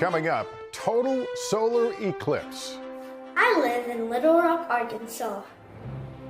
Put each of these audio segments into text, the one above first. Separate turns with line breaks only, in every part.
Coming up, total solar eclipse.
I live in Little Rock, Arkansas.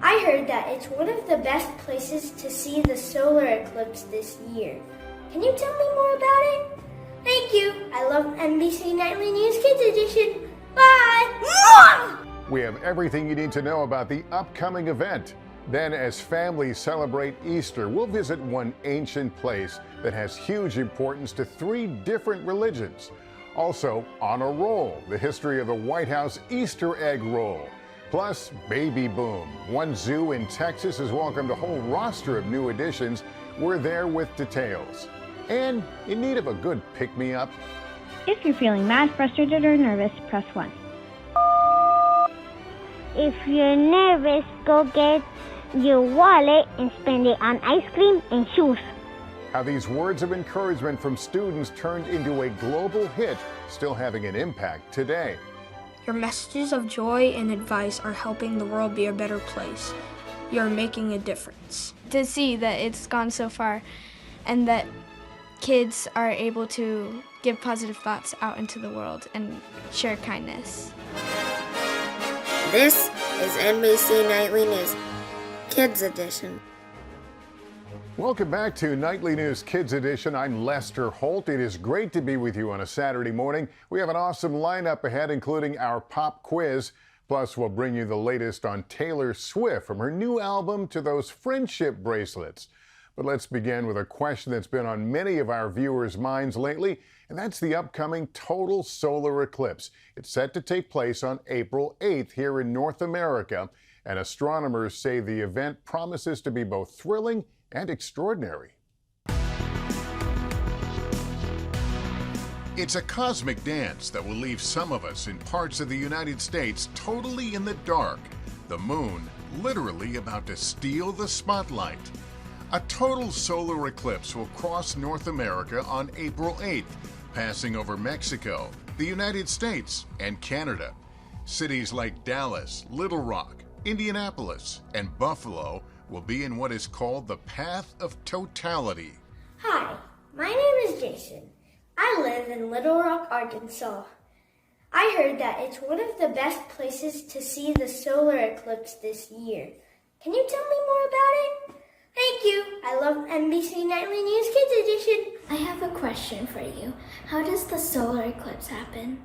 I heard that it's one of the best places to see the solar eclipse this year. Can you tell me more about it? Thank you. I love NBC Nightly News Kids Edition. Bye!
We have everything you need to know about the upcoming event. Then, as families celebrate Easter, we'll visit one ancient place that has huge importance to 3 different religions. Also, on a roll, the history of the White House Easter egg roll. Plus, baby boom. One zoo in Texas has welcomed a whole roster of new additions. We're there with details. And in need of a good pick-me-up?
If you're feeling mad, frustrated, or nervous, press 1.
If you're nervous, go get your wallet and spend it on ice cream and shoes.
How these words of encouragement from students turned into a global hit, still having an impact today.
Your messages of joy and advice are helping the world be a better place. You're making a difference.
To see that it's gone so far and that kids are able to give positive thoughts out into the world and share kindness.
This is NBC Nightly News Kids Edition.
Welcome back to Nightly News Kids Edition. I'm Lester Holt. It is great to be with you on a Saturday morning. We have an awesome lineup ahead, including our pop quiz. Plus, we'll bring you the latest on Taylor Swift, from her new album to those friendship bracelets. But let's begin with a question that's been on many of our viewers' minds lately, and that's the upcoming total solar eclipse. It's set to take place on April 8th here in North America, and astronomers say the event promises to be both thrilling and extraordinary.
It's a cosmic dance that will leave some of us in parts of the United States totally in the dark. The moon literally about to steal the spotlight. A total solar eclipse will cross North America on April 8th, passing over Mexico, the United States, and Canada. Cities like Dallas, Little Rock, Indianapolis, and Buffalo will be in what is called the path of totality.
Hi, my name is Jason. I live in Little Rock, Arkansas. I heard that it's one of the best places to see the solar eclipse this year. Can you tell me more about it? Thank you. I love NBC Nightly News Kids Edition.
I have a question for you. How does the solar eclipse happen?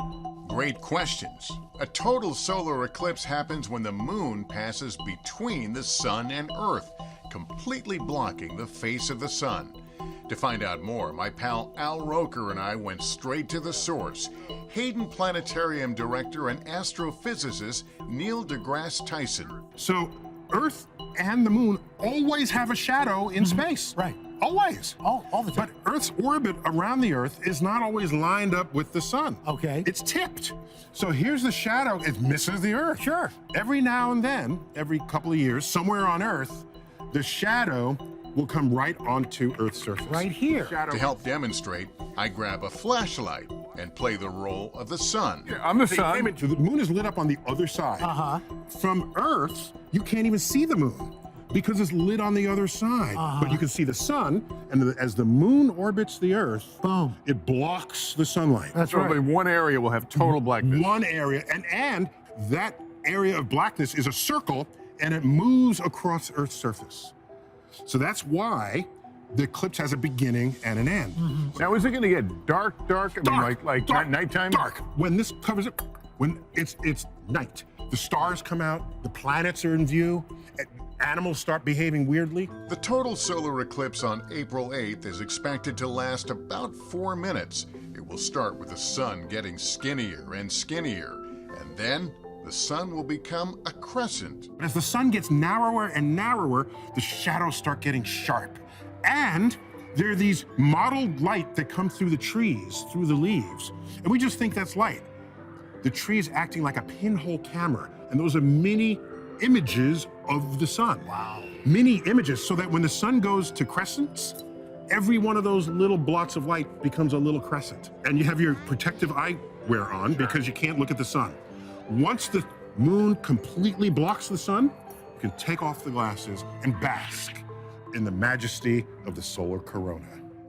Great questions. A total solar eclipse happens when the moon passes between the sun and Earth, completely blocking the face of the sun. To find out more, my pal Al Roker and I went straight to the source. Hayden Planetarium Director and astrophysicist Neil deGrasse Tyson.
So Earth and the moon always have a shadow in space.
Right.
Always.
All the time.
But Earth's orbit around the Earth is not always lined up with the sun.
Okay.
It's tipped. So here's the shadow. It misses the Earth.
Sure.
Every now and then, every couple of years, somewhere on Earth, the shadow will come right onto Earth's surface.
Right here.
To help demonstrate, I grab a flashlight and play the role of the sun.
Yeah, I'm the sun. The moon is lit up on the other side.
Uh-huh.
From Earth, you can't even see the moon because it's lit on the other side. But you can see the sun, and as the moon orbits the Earth,
boom,
it blocks the sunlight.
That's right.
Only one area will have total blackness. One area, and that area of blackness is a circle, and it moves across Earth's surface. So that's why the eclipse has a beginning and an end.
Now, is it going to get dark? Like nighttime?
Dark. When this covers it, when it's night, the stars come out, the planets are in view, animals start behaving weirdly.
The total solar eclipse on April 8th is expected to last about 4 minutes. It will start with the sun getting skinnier and skinnier, and then the sun will become a crescent.
As the sun gets narrower and narrower, the shadows start getting sharp. And there are these mottled light that come through the trees, through the leaves. And we just think that's light. The tree is acting like a pinhole camera, and those are mini images of the sun.
Wow.
Mini images, so that when the sun goes to crescents, every one of those little blots of light becomes a little crescent. And you have your protective eyewear on because you can't look at the sun. Once the moon completely blocks the sun, you can take off the glasses and bask in the majesty of the solar corona.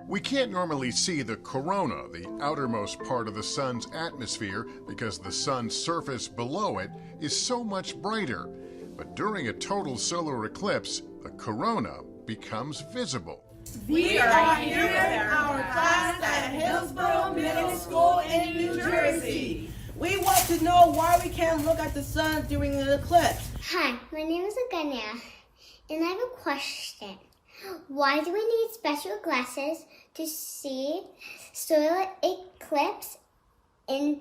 We can't normally see the corona, the outermost part of the sun's atmosphere, because the sun's surface below it is so much brighter. But during a total solar eclipse, the corona becomes visible.
We are here with our class at Hillsborough Middle School in New Jersey. We want to know why we can't look at the sun during an eclipse.
Hi, my name is Agania, and I have a question. Why do we need special glasses to see solar eclipse in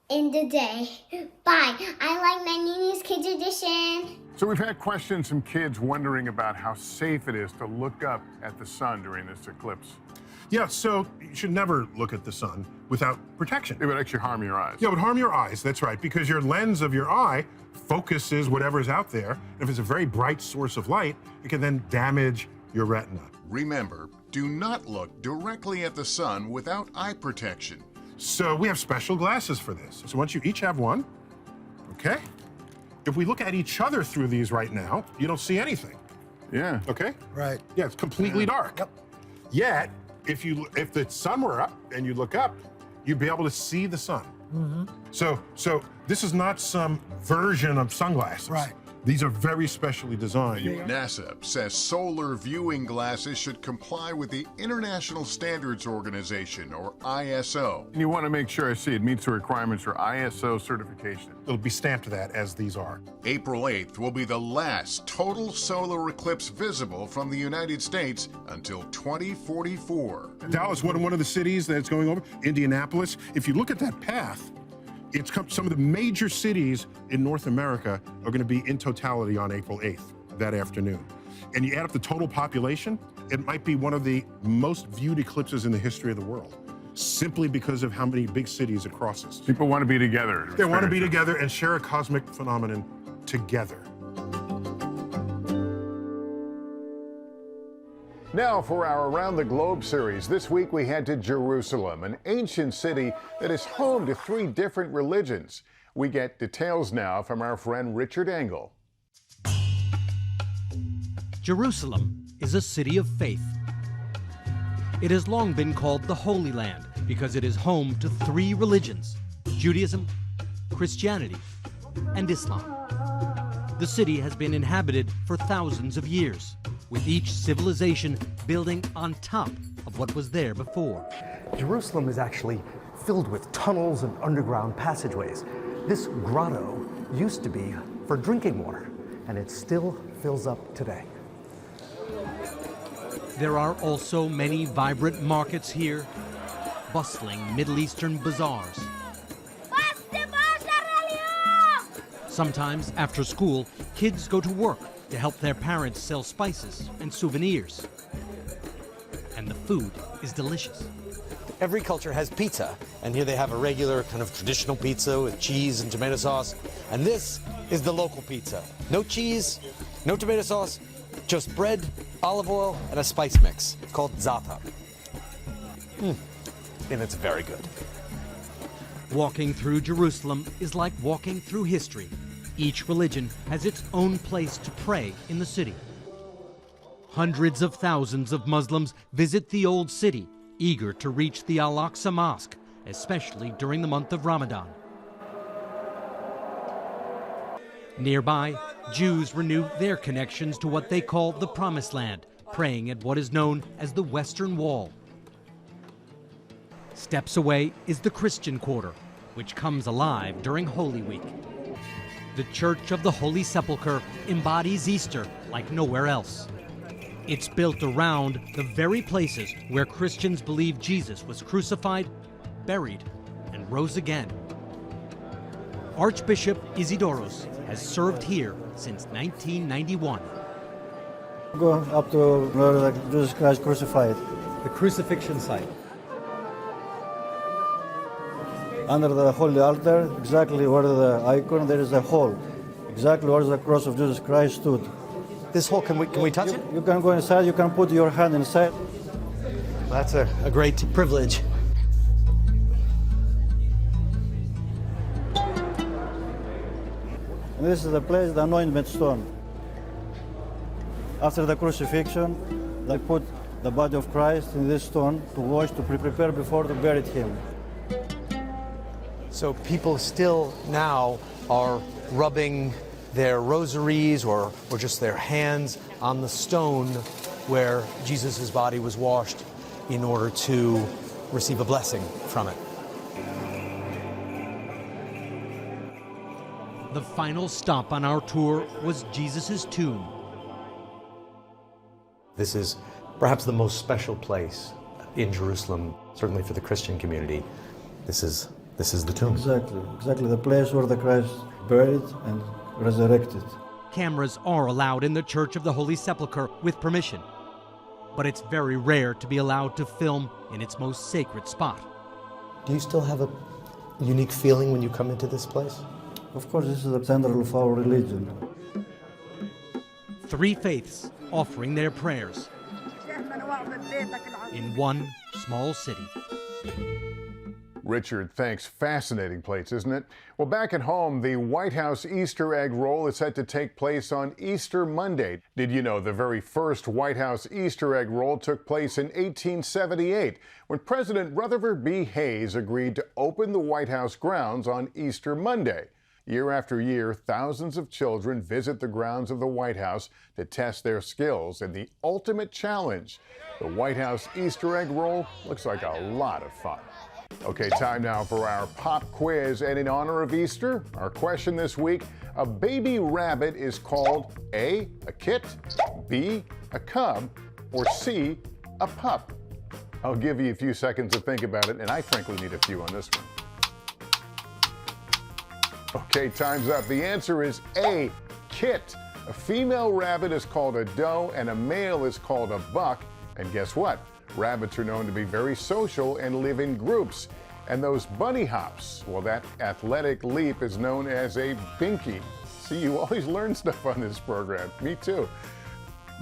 the day? Bye. I like my News Kids Edition.
So we've had questions from kids wondering about how safe it is to look up at the sun during this eclipse.
Yeah, so you should never look at the sun without protection.
It would actually harm your eyes.
Yeah, it would harm your eyes, that's right, because your lens of your eye focuses whatever's out there. If it's a very bright source of light, it can then damage your retina.
Remember, do not look directly at the sun without eye protection.
So we have special glasses for this. So once you each have one, okay? If we look at each other through these right now, you don't see anything.
Yeah.
Okay?
Right.
Yeah, it's completely dark.
Yep.
Yet, if the sun were up and you look up, you'd be able to see the sun.
Mm-hmm.
So this is not some version of sunglasses.
Right.
These are very specially designed.
NASA says solar viewing glasses should comply with the International Standards Organization, or ISO.
And you want to make sure, I see, it meets the requirements for ISO certification.
It'll be stamped that as these are.
April 8th will be the last total solar eclipse visible from the United States until 2044.
Dallas, one of the cities that's going over, Indianapolis. If you look at that path, some of the major cities in North America are going to be in totality on April 8th, that afternoon. And you add up the total population, it might be one of the most viewed eclipses in the history of the world, simply because of how many big cities it crosses.
People want to be together.
They want to be together and share a cosmic phenomenon together.
Now for our Around the Globe series. This week we head to Jerusalem, an ancient city that is home to 3 different religions. We get details now from our friend Richard Engel.
Jerusalem is a city of faith. It has long been called the Holy Land because it is home to 3 religions: Judaism, Christianity, and Islam. The city has been inhabited for thousands of years, with each civilization building on top of what was there before.
Jerusalem is actually filled with tunnels and underground passageways. This grotto used to be for drinking water, and it still fills up today.
There are also many vibrant markets here, bustling Middle Eastern bazaars. Sometimes, after school, kids go to work to help their parents sell spices and souvenirs. And the food is delicious.
Every culture has pizza, and here they have a regular kind of traditional pizza with cheese and tomato sauce. And this is the local pizza. No cheese, no tomato sauce, just bread, olive oil, and a spice mix called za'atar. And it's very good.
Walking through Jerusalem is like walking through history. Each religion has its own place to pray in the city. Hundreds of thousands of Muslims visit the old city, eager to reach the Al-Aqsa Mosque, especially during the month of Ramadan. Nearby, Jews renew their connections to what they call the Promised Land, praying at what is known as the Western Wall. Steps away is the Christian Quarter, which comes alive during Holy Week. The Church of the Holy Sepulchre embodies Easter like nowhere else. It's built around the very places where Christians believe Jesus was crucified, buried, and rose again. Archbishop Isidoros has served here since 1991.
Go up to where Jesus Christ crucified.
The crucifixion site.
Under the holy altar, exactly where the icon, there is a hole. Exactly where the cross of Jesus Christ stood.
This hole, can we touch it?
You can go inside, you can put your hand inside.
That's a great privilege.
And this is the place, the anointment stone. After the crucifixion, they put the body of Christ in this stone to wash, to prepare before to bury him.
So people still now are rubbing their rosaries or just their hands on the stone where Jesus' body was washed in order to receive a blessing from it.
The final stop on our tour was Jesus' tomb.
This is perhaps the most special place in Jerusalem, certainly for the Christian community. This is the tomb.
Exactly the place where the Christ buried and resurrected.
Cameras are allowed in the Church of the Holy Sepulchre with permission, but it's very rare to be allowed to film in its most sacred spot.
Do you still have a unique feeling when you come into this place?
Of course, this is the center of our religion.
3 faiths offering their prayers in one small city.
Richard, thanks. Fascinating place, isn't it? Well, back at home, the White House Easter egg roll is set to take place on Easter Monday. Did you know the very first White House Easter egg roll took place in 1878 when President Rutherford B. Hayes agreed to open the White House grounds on Easter Monday? Year after year, thousands of children visit the grounds of the White House to test their skills in the ultimate challenge. The White House Easter egg roll looks like a lot of fun. Okay, time now for our pop quiz. And in honor of Easter, our question this week, a baby rabbit is called A, a kit, B, a cub, or C, a pup. I'll give you a few seconds to think about it, and I frankly need a few on this one. Okay, time's up. The answer is A, kit. A female rabbit is called a doe and a male is called a buck. And guess what? Rabbits are known to be very social and live in groups. And those bunny hops, well, that athletic leap is known as a binky. See, you always learn stuff on this program. Me too.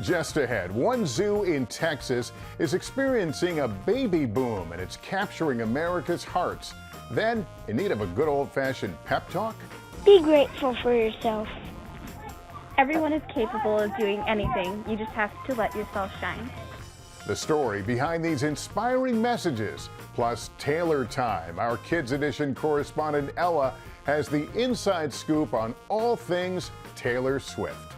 Just ahead, one zoo in Texas is experiencing a baby boom and it's capturing America's hearts. Then, in need of a good old-fashioned pep talk?
Be grateful for yourself. Everyone is capable of doing anything. You just have to let yourself shine.
The story behind these inspiring messages, plus Taylor Time. Our Kids Edition correspondent Ella has the inside scoop on all things Taylor Swift.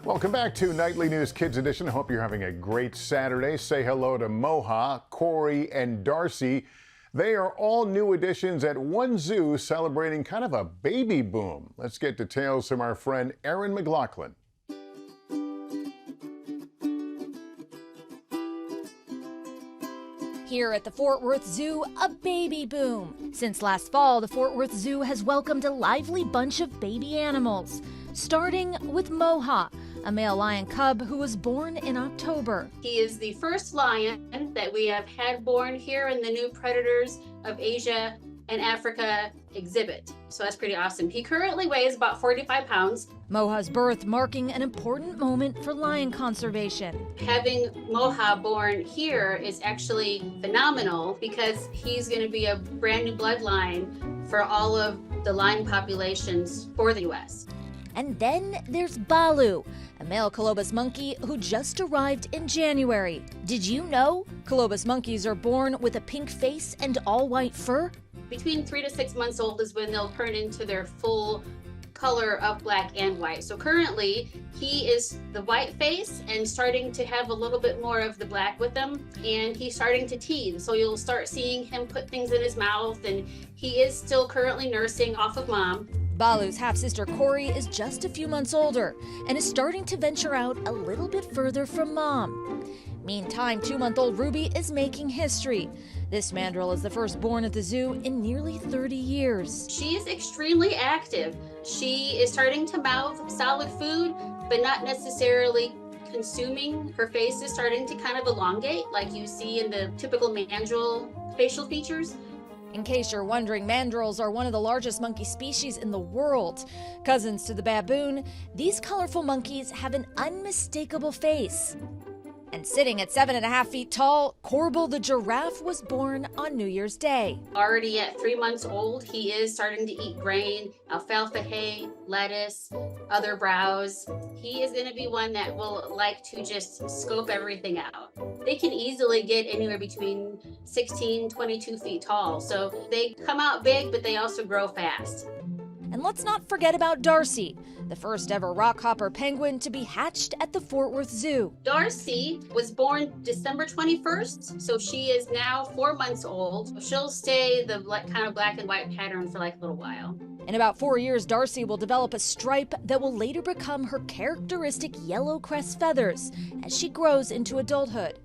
Welcome back to Nightly News Kids Edition. I hope you're having a great Saturday. Say hello to Moha, Corey, and Darcy. They are all new additions at one zoo celebrating kind of a baby boom. Let's get details from our friend Erin McLaughlin.
Here at the Fort Worth Zoo, a baby boom. Since last fall, the Fort Worth Zoo has welcomed a lively bunch of baby animals, starting with Moha, a male lion cub who was born in October.
He is the first lion that we have had born here in the new Predators of Asia and Africa exhibit. So that's pretty awesome. He currently weighs about 45 pounds.
Moha's birth marking an important moment for lion conservation.
Having Moha born here is actually phenomenal because he's going to be a brand new bloodline for all of the lion populations for the U.S.
And then there's Balu, a male colobus monkey who just arrived in January. Did you know colobus monkeys are born with a pink face and all-white fur?
Between 3 to 6 months old is when they'll turn into their full color of black and white. So currently, he is the white face and starting to have a little bit more of the black with him, and he's starting to teeth. So you'll start seeing him put things in his mouth, and he is still currently nursing off of mom.
Balu's half-sister Corey is just a few months older and is starting to venture out a little bit further from mom. Meantime, 2-month-old Ruby is making history. This mandrill is the first born at the zoo in nearly 30 years.
She is extremely active. She is starting to mouth solid food, but not necessarily consuming. Her face is starting to kind of elongate, like you see in the typical mandrill facial features.
In case you're wondering, mandrills are one of the largest monkey species in the world. Cousins to the baboon, these colorful monkeys have an unmistakable face. And sitting at 7.5 feet tall, Corbel the giraffe was born on New Year's Day.
Already at 3 months old, he is starting to eat grain, alfalfa hay, lettuce, other browse. He is going to be one that will like to just scope everything out. They can easily get anywhere between 16, 22 feet tall. So they come out big, but they also grow fast.
And let's not forget about Darcy, the first ever rockhopper penguin to be hatched at the Fort Worth Zoo.
Darcy was born December 21st, so she is now 4 months old. She'll stay the kind of black and white pattern for like a little while.
In about 4 years, Darcy will develop a stripe that will later become her characteristic yellow crest feathers as she grows into adulthood.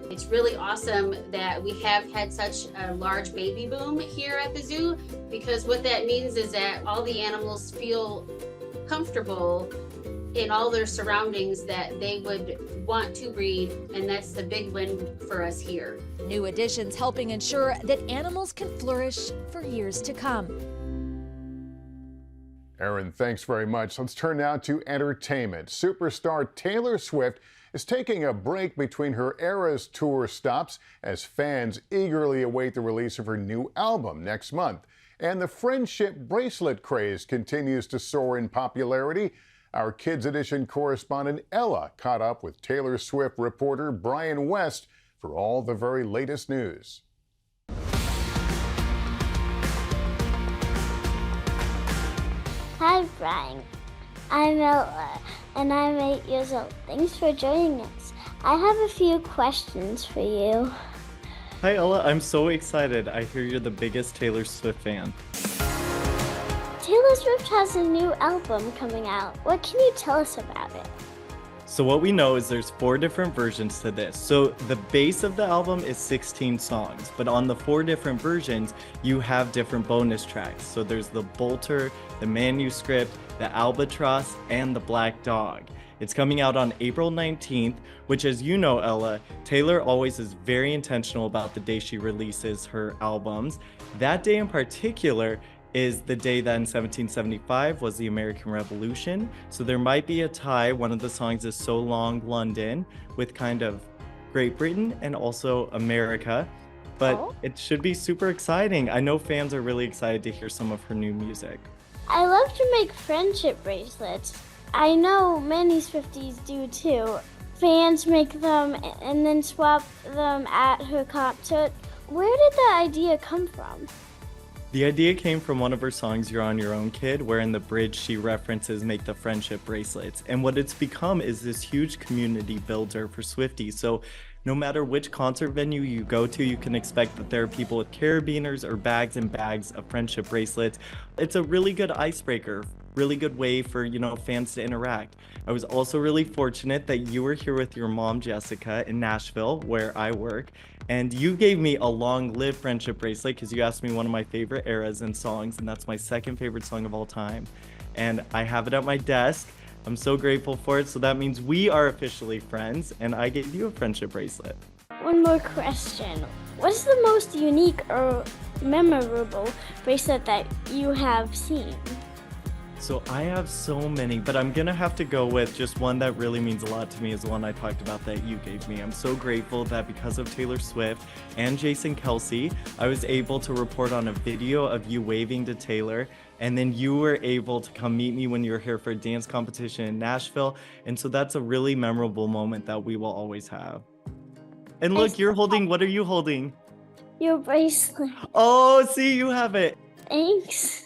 It's really awesome that we have had such a large baby boom here at the zoo, because what that means is that all the animals feel comfortable in all their surroundings that they would want to breed, and that's the big win for us here.
New additions helping ensure that animals can flourish for years to come.
Erin, thanks very much. Let's turn now to entertainment. Superstar Taylor Swift is taking a break between her Eras tour stops as fans eagerly await the release of her new album next month. And the friendship bracelet craze continues to soar in popularity. Our Kids Edition correspondent Ella caught up with Taylor Swift reporter Brian West for all the very latest news.
Hi, Brian. I'm Ella, and I'm 8 years old. Thanks for joining us. I have a few questions for you.
Hi, Ella. I'm so excited. I hear you're the biggest Taylor Swift fan.
Taylor Swift has a new album coming out. What can you tell us about it?
So what we know is there's 4 different versions to this. So the base of the album is 16 songs, but on the 4 different versions, you have different bonus tracks. So there's the Bolter, the Manuscript, the Albatross, and the Black Dog. It's coming out on April 19th, which, as you know, Ella, Taylor always is very intentional about the day she releases her albums. That day in particular is the day that in 1775 was the American Revolution. So there might be a tie. One of the songs is So Long London, with kind of Great Britain and also America. But it should be super exciting. I know fans are really excited to hear some of her new music.
I love to make friendship bracelets. I know many Swifties do too. Fans make them and then swap them at her concert. Where did the idea come from?
The idea came from one of her songs, You're On Your Own Kid, where in the bridge she references Make the Friendship Bracelets. And what it's become is this huge community builder for Swifties. So no matter which concert venue you go to, you can expect that there are people with carabiners or bags and bags of friendship bracelets. It's a really good icebreaker, really good way for, fans to interact. I was also really fortunate that you were here with your mom, Jessica, in Nashville, where I work, and you gave me a Long Live friendship bracelet because you asked me one of my favorite eras and songs, and that's my second favorite song of all time. And I have it at my desk. I'm so grateful for it. So that means we are officially friends, and I gave you a friendship bracelet.
One more question. What's the most unique or memorable bracelet that you have seen?
So I have so many, but I'm gonna have to go with just one that really means a lot to me is the one I talked about that you gave me. I'm so grateful that because of Taylor Swift and Jason Kelsey, I was able to report on a video of you waving to Taylor, and then you were able to come meet me when you were here for a dance competition in Nashville. And so that's a really memorable moment that we will always have. And look, you're holding, what are you holding?
Your bracelet.
Oh, see, you have it.
Thanks.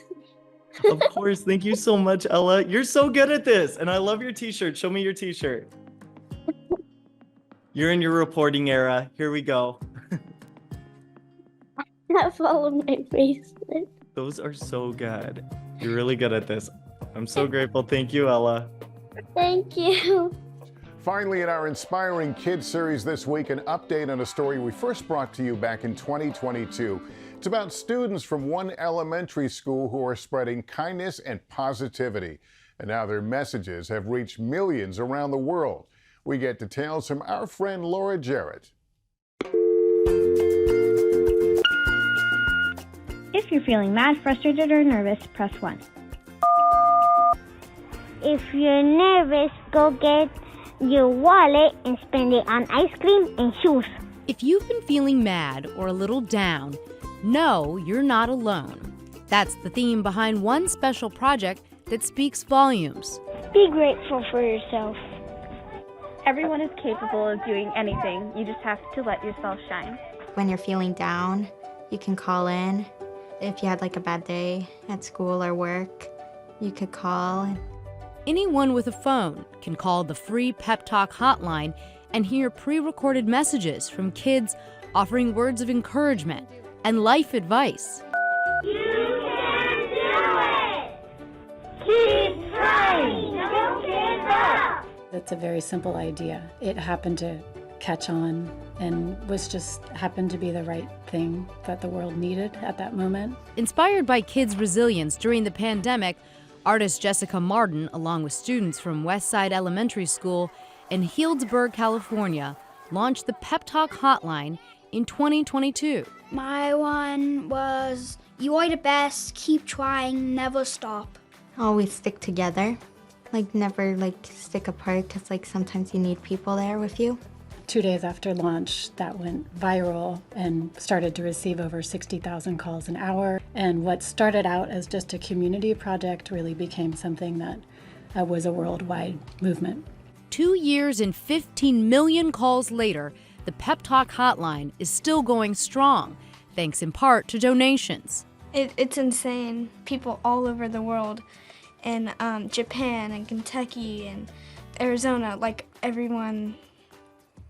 Of course. Thank you so much, Ella. You're so good at this. And I love your t-shirt. Show me your t-shirt. You're in your reporting era. Here we go.
I followed my bracelet.
Those are so good. You're really good at this. I'm so grateful. Thank you, Ella.
Thank you.
Finally, in our Inspiring Kids series this week, an update on a story we first brought to you back in 2022. It's about students from one elementary school who are spreading kindness and positivity. And now their messages have reached millions around the world. We get details from our friend Laura Jarrett.
If you're feeling mad, frustrated, or nervous, press 1.
If you're nervous, go get your wallet and spend it on ice cream and shoes.
If you've been feeling mad or a little down, know you're not alone. That's the theme behind one special project that speaks volumes.
Be grateful for yourself.
Everyone is capable of doing anything. You just have to let yourself shine.
When you're feeling down, you can call in. If you had like a bad day at school or work, you could call.
Anyone with a phone can call the free Pep Talk hotline and hear pre-recorded messages from kids offering words of encouragement and life advice.
You can do it! Keep trying! Don't give up!
It's a very simple idea. It happened to catch on and was just happened to be the right thing that the world needed at that moment.
Inspired by kids' resilience during the pandemic, artist Jessica Martin, along with students from Westside Elementary School in Healdsburg, California, launched the Pep Talk Hotline in 2022.
My one was, you are the best, keep trying, never stop.
Always stick together, never stick apart, because sometimes you need people there with you.
2 days after launch, that went viral and started to receive over 60,000 calls an hour. And what started out as just a community project really became something that was a worldwide movement.
2 years and 15 million calls later, the Pep Talk Hotline is still going strong, thanks in part to donations.
It's insane. People all over the world, in Japan and Kentucky and Arizona, everyone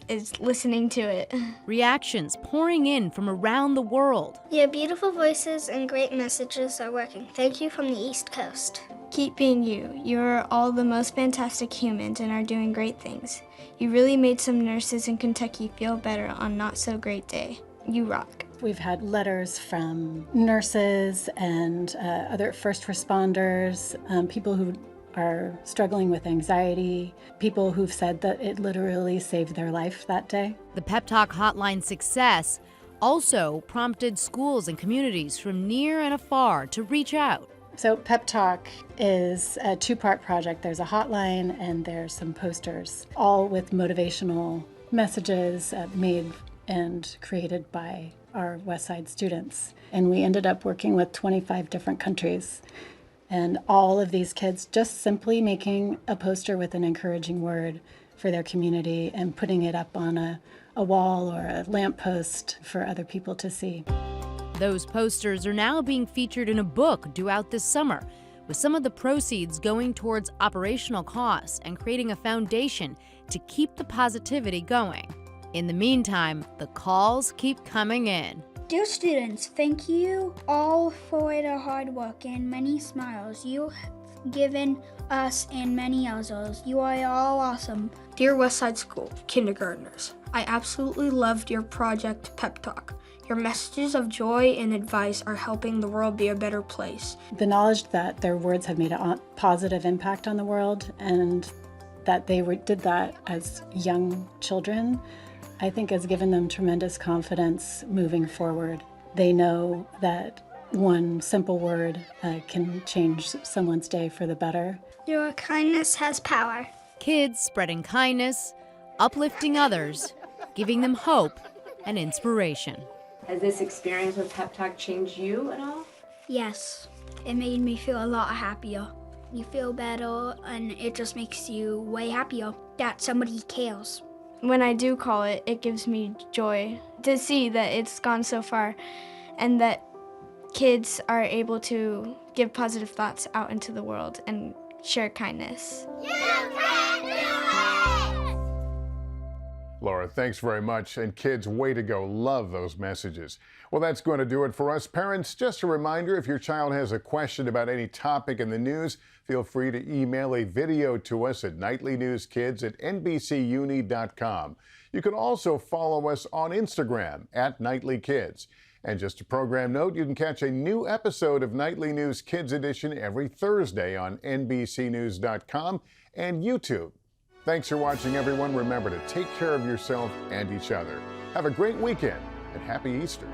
is listening to it.
Reactions pouring in from around the world.
Your beautiful voices and great messages are working. Thank you from the East Coast.
Keep being you. You're all the most fantastic humans and are doing great things. You really made some nurses in Kentucky feel better on not so great day. You rock.
We've had letters from nurses and other first responders, people who are struggling with anxiety, people who've said that it literally saved their life that day.
The Pep Talk Hotline's success also prompted schools and communities from near and afar to reach out.
So Pep Talk is a two-part project. There's a hotline and there's some posters, all with motivational messages made and created by our Westside students. And we ended up working with 25 different countries. And all of these kids just simply making a poster with an encouraging word for their community and putting it up on a wall or a lamppost for other people to see.
Those posters are now being featured in a book due out this summer, with some of the proceeds going towards operational costs and creating a foundation to keep the positivity going. In the meantime, the calls keep coming in.
Dear students, thank you all for the hard work and many smiles you have given us and many others. You are all awesome.
Dear Westside School kindergartners, I absolutely loved your project Pep Talk. Your messages of joy and advice are helping the world be a better place.
The knowledge that their words have made a positive impact on the world and that they did that as young children, I think has given them tremendous confidence moving forward. They know that one simple word can change someone's day for the better.
Your kindness has power.
Kids spreading kindness, uplifting others, giving them hope and inspiration.
Has this experience with Pep Talk changed you at all?
Yes, it made me feel a lot happier. You feel better and it just makes you way happier that somebody cares.
When I do call it, it gives me joy to see that it's gone so far and that kids are able to give positive thoughts out into the world and share kindness.
You can do it!
Laura, thanks very much. And kids, way to go. Love those messages. Well, that's going to do it for us. Parents, just a reminder, if your child has a question about any topic in the news, feel free to email a video to us at nightlynewskids@nbcuni.com. You can also follow us on Instagram @nightlykids. And just a program note, you can catch a new episode of Nightly News Kids Edition every Thursday on NBCnews.com and YouTube. Thanks for watching, everyone. Remember to take care of yourself and each other. Have a great weekend and happy Easter.